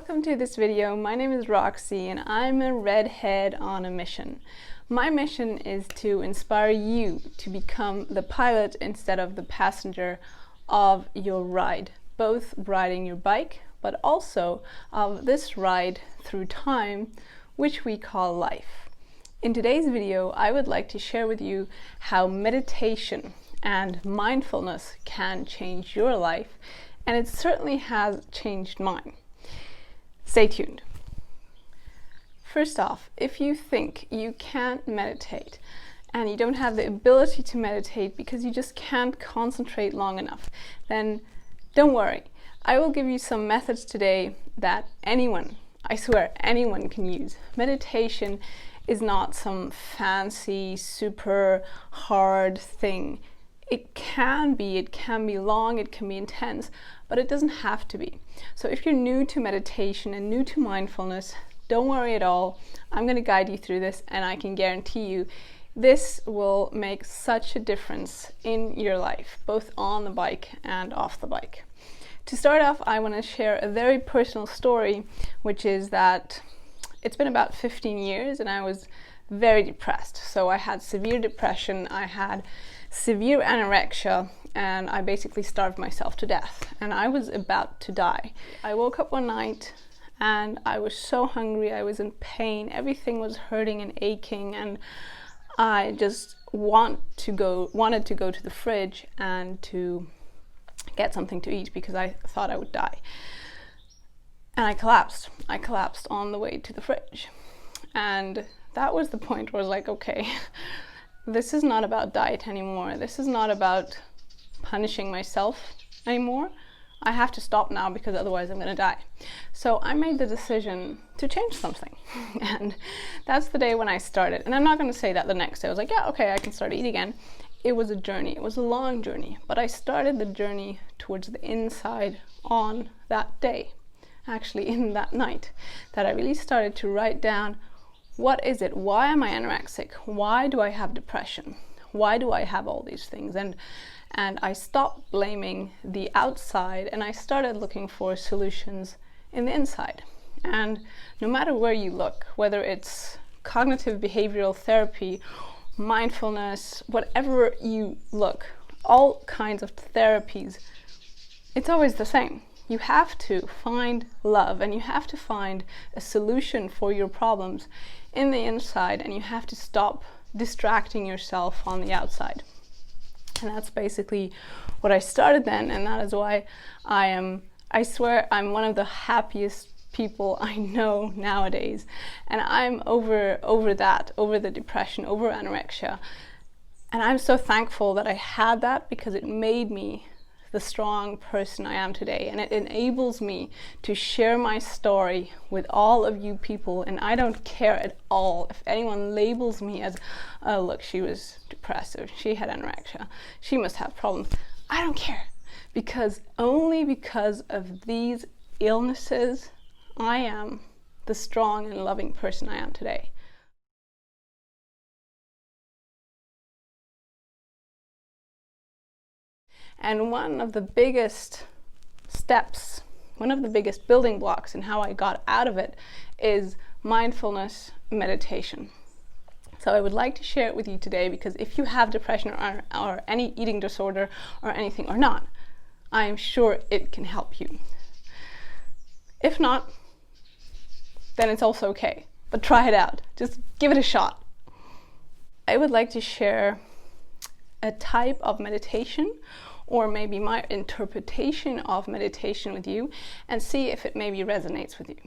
Welcome to this video. My name is Roxy and I'm a redhead on a mission. My mission is to inspire you to become the pilot instead of the passenger of your ride, both riding your bike but also of this ride through time, which we call life. In today's video, I would like to share with you how meditation and mindfulness can change your life, and it certainly has changed mine. Stay tuned. First off, if you think you can't meditate and you don't have the ability to meditate because you just can't concentrate long enough, then don't worry. I will give you some methods today that anyone, I swear, anyone can use. Meditation is not some fancy, super hard thing. It can be long, it can be intense, but it doesn't have to be. So if you're new to meditation and new to mindfulness, don't worry at all. I'm going to guide you through this, and I can guarantee you this will make such a difference in your life, both on the bike and off the bike. To start off, I want to share a very personal story, which is that it's been about 15 years and I was very depressed. So I had severe depression, I had severe anorexia, and I basically starved myself to death, and I was about to die. I woke up one night and I was so hungry, I was in pain, everything was hurting and aching, and I just wanted to go to the fridge and to get something to eat because I thought I would die. And I collapsed on the way to the fridge, and that was the point where I was like, okay, this is not about diet anymore. This is not about punishing myself anymore. I have to stop now because otherwise I'm gonna die. So I made the decision to change something. And that's the day when I started. And I'm not gonna say that the next day I was like, yeah, okay, I can start eating again. It was a journey, it was a long journey, but I started the journey towards the inside on that day. Actually, in that night, that I really started to write down, what is it? Why am I anorexic? Why do I have depression? Why do I have all these things? And I stopped blaming the outside and I started looking for solutions in the inside. And no matter where you look, whether it's cognitive behavioral therapy, mindfulness, whatever you look, all kinds of therapies, it's always the same. You have to find love and you have to find a solution for your problems in the inside, and you have to stop distracting yourself on the outside. And that's basically what I started then, and that is why I swear I'm one of the happiest people I know nowadays, and I'm over the depression, over anorexia, and I'm so thankful that I had that, because it made me the strong person I am today, and it enables me to share my story with all of you people. And I don't care at all if anyone labels me as, oh look, she was depressed, or she had anorexia, she must have problems. I don't care, because only because of these illnesses I am the strong and loving person I am today. And one of the biggest steps, one of the biggest building blocks in how I got out of it is mindfulness meditation. So I would like to share it with you today, because if you have depression or any eating disorder or anything or not, I am sure it can help you. If not, then it's also okay, but try it out. Just give it a shot. I would like to share a type of meditation, or maybe my interpretation of meditation with you, and see if it maybe resonates with you.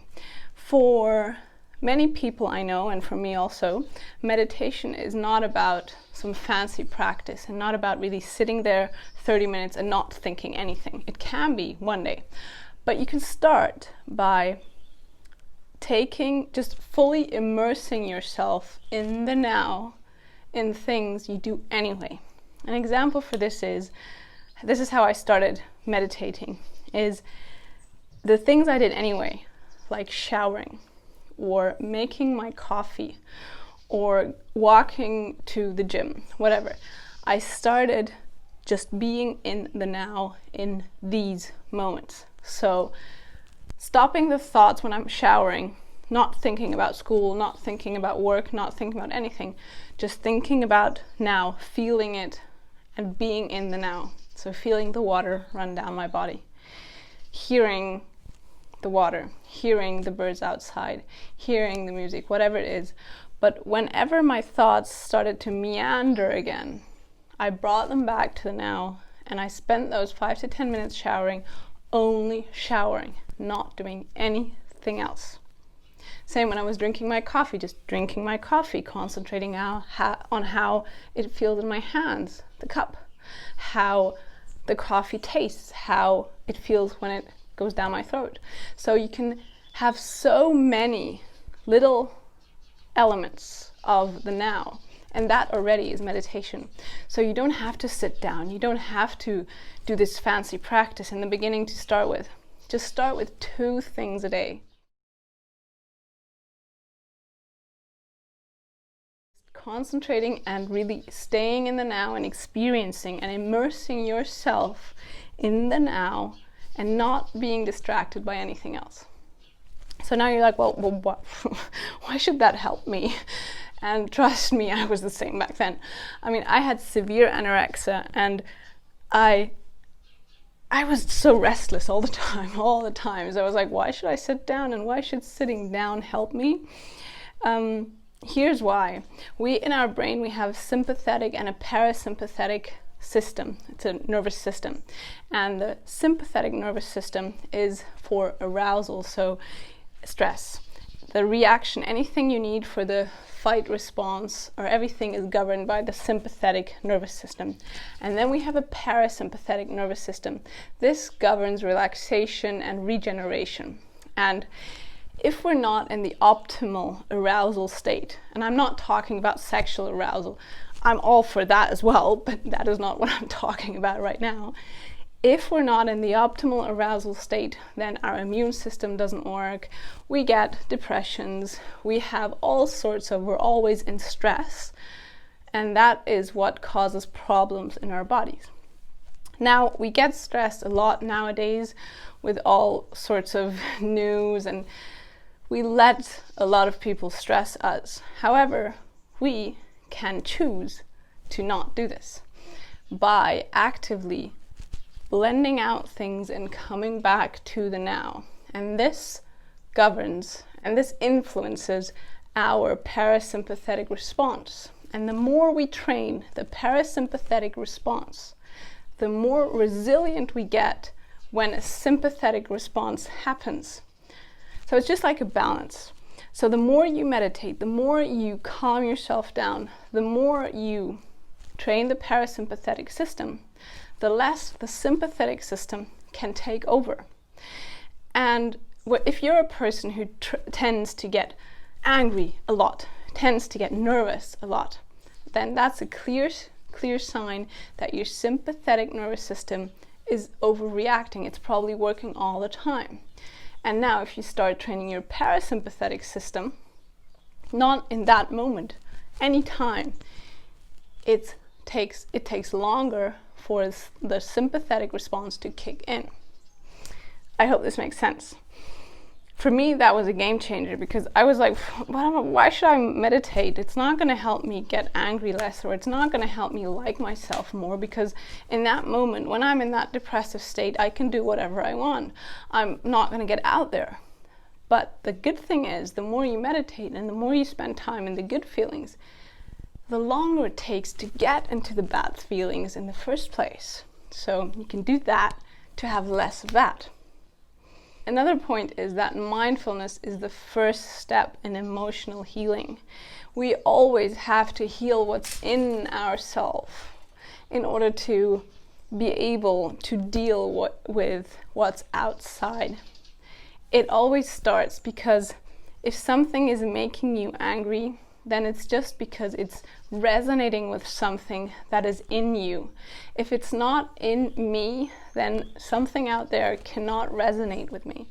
For many people I know, and for me also, meditation is not about some fancy practice and not about really sitting there 30 minutes and not thinking anything. It can be one day, but you can start by just fully immersing yourself in the now, in things you do anyway. An example for this is how I started meditating, is the things I did anyway, like showering, or making my coffee, or walking to the gym, whatever. I started just being in the now, in these moments. So Stopping the thoughts when I'm showering, not thinking about school, not thinking about work, not thinking about anything, just thinking about now, feeling it and being in the now. So feeling the water run down my body, hearing the water, hearing the birds outside, hearing the music, whatever it is. But whenever my thoughts started to meander again, I brought them back to the now, and I spent those 5 to 10 minutes showering, only showering, not doing anything else. Same when I was drinking my coffee, just drinking my coffee, concentrating on how it feels in my hands, the cup, how the coffee tastes, how it feels when it goes down my throat. So you can have so many little elements of the now, and that already is meditation. So you don't have to sit down, you don't have to do this fancy practice in the beginning to start with. Just start with 2 things a day. Concentrating and really staying in the now and experiencing and immersing yourself in the now and not being distracted by anything else. So now you're like, well what? Why should that help me? And trust me, I was the same back then. I mean, I had severe anorexia, and I was so restless all the time. So I was like, why should I sit down, and why should sitting down help me? Here's why. In our brain, we have sympathetic and a parasympathetic system. It's a nervous system. And the sympathetic nervous system is for arousal, so stress. The reaction, anything you need for the fight response, or everything is governed by the sympathetic nervous system. And then we have a parasympathetic nervous system. This governs relaxation and regeneration. And if we're not in the optimal arousal state, and I'm not talking about sexual arousal, I'm all for that as well, but that is not what I'm talking about right now. If we're not in the optimal arousal state, then our immune system doesn't work, we get depressions, we have all sorts of, we're always in stress, and that is what causes problems in our bodies. Now, we get stressed a lot nowadays with all sorts of news, and we let a lot of people stress us. However, we can choose to not do this by actively blending out things and coming back to the now. And this governs and this influences our parasympathetic response. And the more we train the parasympathetic response, the more resilient we get when a sympathetic response happens. So it's just like a balance. So the more you meditate, the more you calm yourself down, the more you train the parasympathetic system, the less the sympathetic system can take over. And if you're a person who tends to get angry a lot, tends to get nervous a lot, then that's a clear sign that your sympathetic nervous system is overreacting. It's probably working all the time. And now if you start training your parasympathetic system, not in that moment, anytime, it takes longer for the sympathetic response to kick in. I hope this makes sense. For me, that was a game changer, because I was like, why should I meditate? It's not going to help me get angry less, or it's not going to help me like myself more, because in that moment, when I'm in that depressive state, I can do whatever I want. I'm not going to get out there. But the good thing is, the more you meditate and the more you spend time in the good feelings, the longer it takes to get into the bad feelings in the first place. So you can do that to have less of that. Another point is that mindfulness is the first step in emotional healing. We always have to heal what's in ourselves in order to be able to deal with what's outside. It always starts because if something is making you angry, then it's just because it's resonating with something that is in you. If it's not in me, then something out there cannot resonate with me.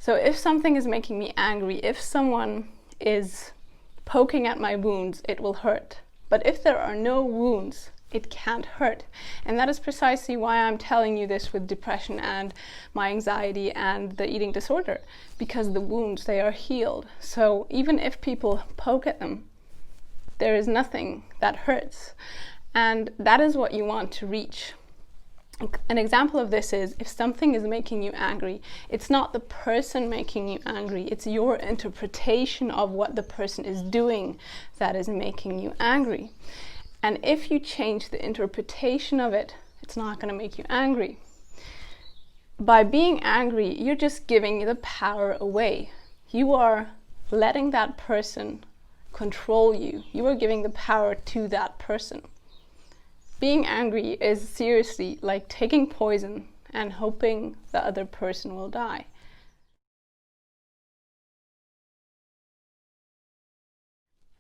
So if something is making me angry, if someone is poking at my wounds, it will hurt. But if there are no wounds it can't hurt. And that is precisely why I'm telling you this with depression and my anxiety and the eating disorder, because the wounds, they are healed. So even if people poke at them, there is nothing that hurts. And that is what you want to reach. An example of this is if something is making you angry, it's not the person making you angry, it's your interpretation of what the person is doing that is making you angry. And if you change the interpretation of it, it's not going to make you angry. By being angry, you're just giving the power away. You are letting that person control you. You are giving the power to that person. Being angry is seriously like taking poison and hoping the other person will die.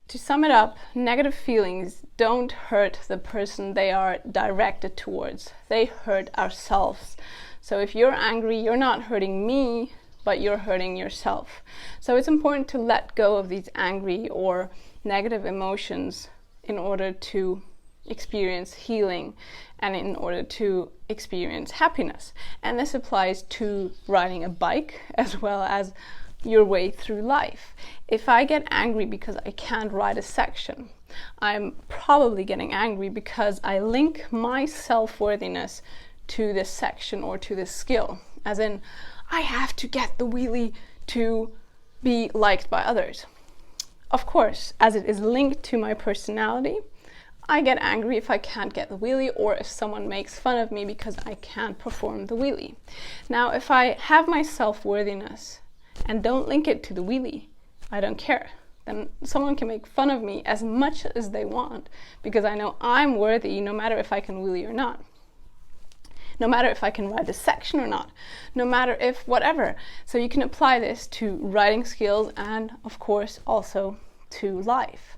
To sum it up, negative feelings don't hurt the person they are directed towards. They hurt ourselves. So if you're angry, you're not hurting me, but you're hurting yourself. So it's important to let go of these angry or negative emotions in order to experience healing and in order to experience happiness. And this applies to riding a bike as well as your way through life. If I get angry because I can't ride a section, I'm probably getting angry because I link my self-worthiness to this section or to this skill. As in, I have to get the wheelie to be liked by others. Of course, as it is linked to my personality, I get angry if I can't get the wheelie or if someone makes fun of me because I can't perform the wheelie. Now, if I have my self-worthiness and don't link it to the wheelie, I don't care. Then someone can make fun of me as much as they want because I know I'm worthy no matter if I can wheelie or not. No matter if I can ride the section or not. No matter if whatever. So you can apply this to riding skills and of course also to life.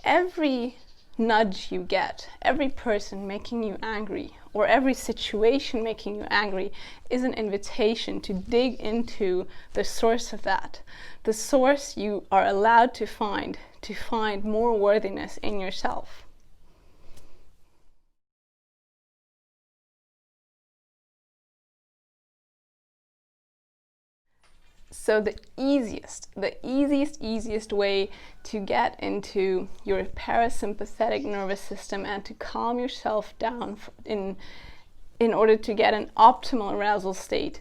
Every nudge you get, every person making you angry or every situation making you angry is an invitation to dig into the source of that. The source you are allowed to find more worthiness in yourself. So the easiest way to get into your parasympathetic nervous system and to calm yourself down in order to get an optimal arousal state,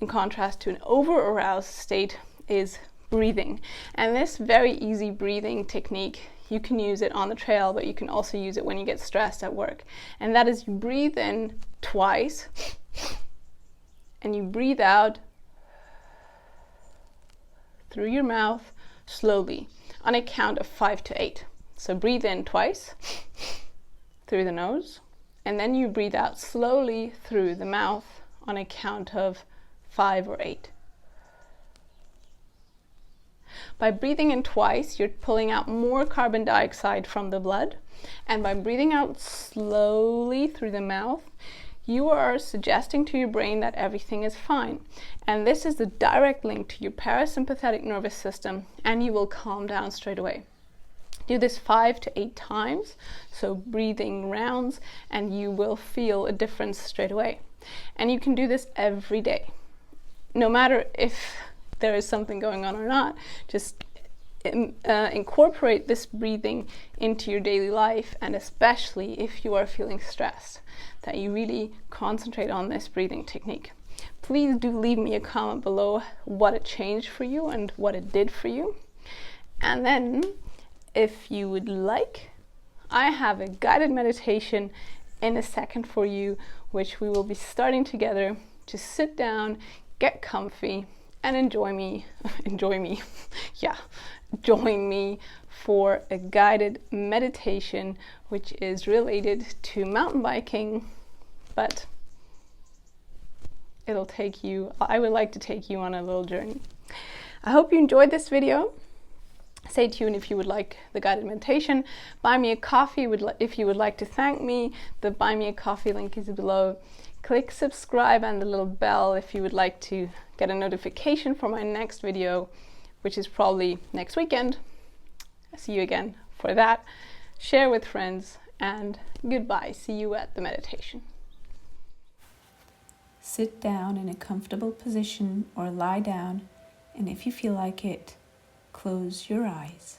in contrast to an over-aroused state, is breathing. And this very easy breathing technique, you can use it on the trail, but you can also use it when you get stressed at work. And that is, you breathe in twice and you breathe out through your mouth slowly on a count of 5 to 8. So breathe in twice through the nose, and then you breathe out slowly through the mouth on a count of 5 or 8. By breathing in twice, you're pulling out more carbon dioxide from the blood, and by breathing out slowly through the mouth, you are suggesting to your brain that everything is fine. And this is the direct link to your parasympathetic nervous system, and you will calm down straight away. Do this 5 to 8 times, so breathing rounds, and you will feel a difference straight away. And you can do this every day. No matter if there is something going on or not, just incorporate this breathing into your daily life, and especially if you are feeling stressed, that you really concentrate on this breathing technique. Please do leave me a comment below what it changed for you and what it did for you. And then, if you would like, I have a guided meditation in a second for you, which we will be starting together. Just sit down, get comfy, and join me for a guided meditation which is related to mountain biking, but I would like to take you on a little journey. I hope you enjoyed this video. Stay tuned if you would like the guided meditation. Buy me a coffee if you would like to thank me. The Buy Me a Coffee link is below. Click subscribe and the little bell if you would like to get a notification for my next video, which is probably next weekend. See you again for that. Share with friends and goodbye. See you at the meditation. Sit down in a comfortable position or lie down, and if you feel like it, close your eyes.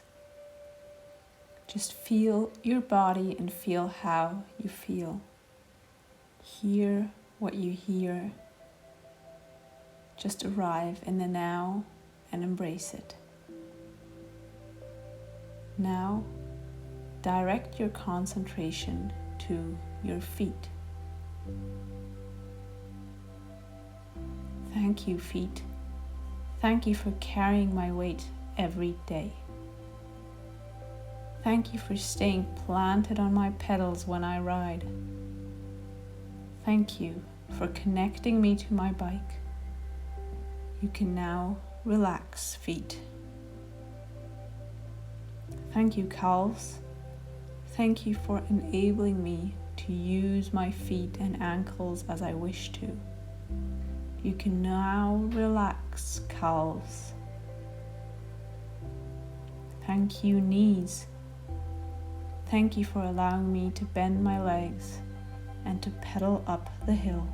Just feel your body and feel how you feel. Hear what you hear. Just arrive in the now and embrace it. Now, direct your concentration to your feet. Thank you, feet. Thank you for carrying my weight every day. Thank you for staying planted on my pedals when I ride. Thank you for connecting me to my bike. You can now relax, feet. Thank you, calves. Thank you for enabling me to use my feet and ankles as I wish to. You can now relax, calves. Thank you, knees. Thank you for allowing me to bend my legs and to pedal up the hill.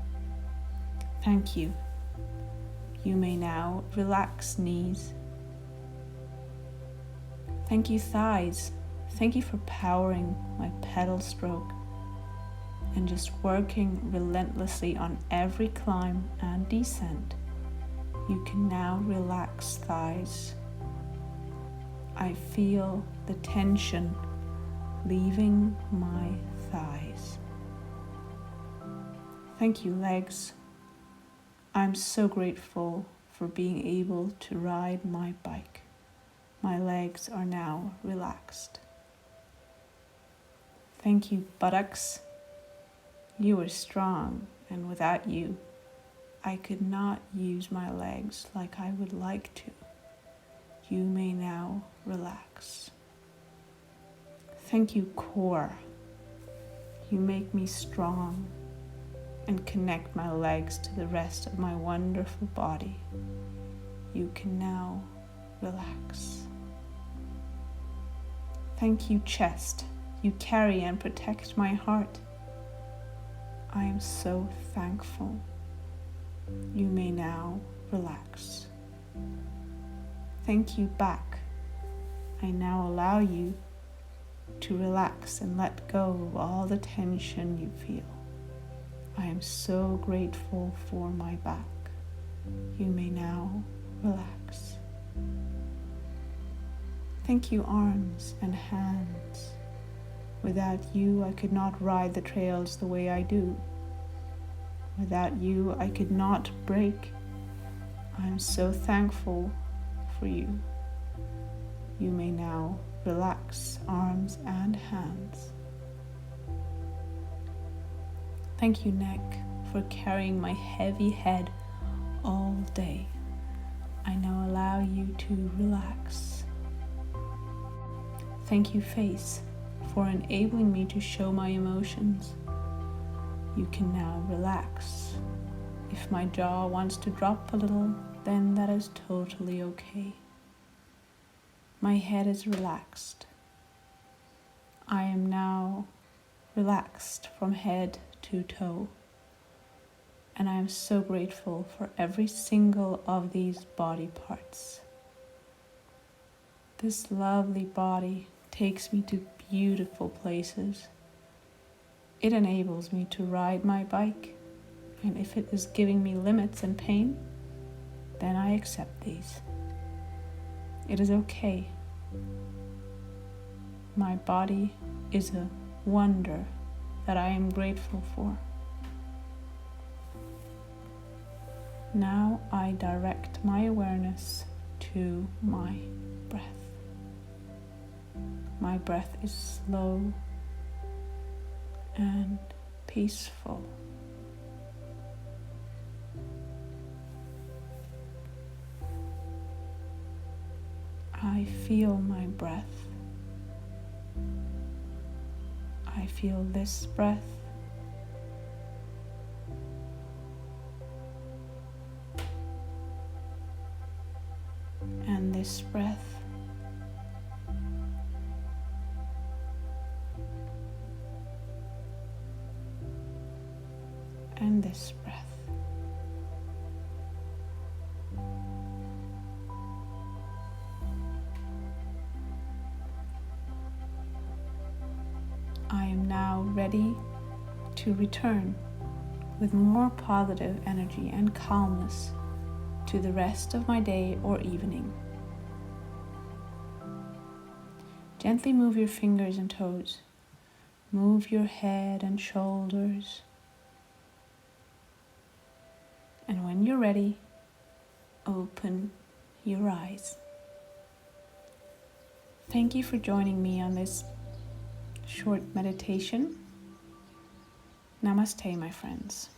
Thank you. You may now relax, knees. Thank you, thighs. Thank you for powering my pedal stroke and just working relentlessly on every climb and descent. You can now relax, thighs. I feel the tension leaving my thighs. Thank you, legs. I'm so grateful for being able to ride my bike. My legs are now relaxed. Thank you, buttocks. You are strong, and without you, I could not use my legs like I would like to. You may now relax. Thank you, core. You make me strong and connect my legs to the rest of my wonderful body. You can now relax. Thank you, chest. You carry and protect my heart. I am so thankful. You may now relax. Thank you, back. I now allow you to relax and let go of all the tension you feel. I am so grateful for my back. You may now relax. Thank you, arms and hands. Without you, I could not ride the trails the way I do. Without you, I could not break. I am so thankful for you. You may now relax, arms and hands. Thank you, neck, for carrying my heavy head all day. I now allow you to relax. Thank you, face, for enabling me to show my emotions. You can now relax. If my jaw wants to drop a little, then that is totally okay. My head is relaxed. I am now relaxed from head to toe. And I am so grateful for every single of these body parts. This lovely body takes me to beautiful places. It enables me to ride my bike, and if it is giving me limits and pain, then I accept these. It is okay. My body is a wonder that I am grateful for. Now I direct my awareness to my breath. My breath is slow and peaceful. I feel my breath. I feel this breath. And this breath. and this breath. I am now ready to return with more positive energy and calmness to the rest of my day or evening. Gently move your fingers and toes. Move your head and shoulders. And when you're ready, open your eyes. Thank you for joining me on this short meditation. Namaste, my friends.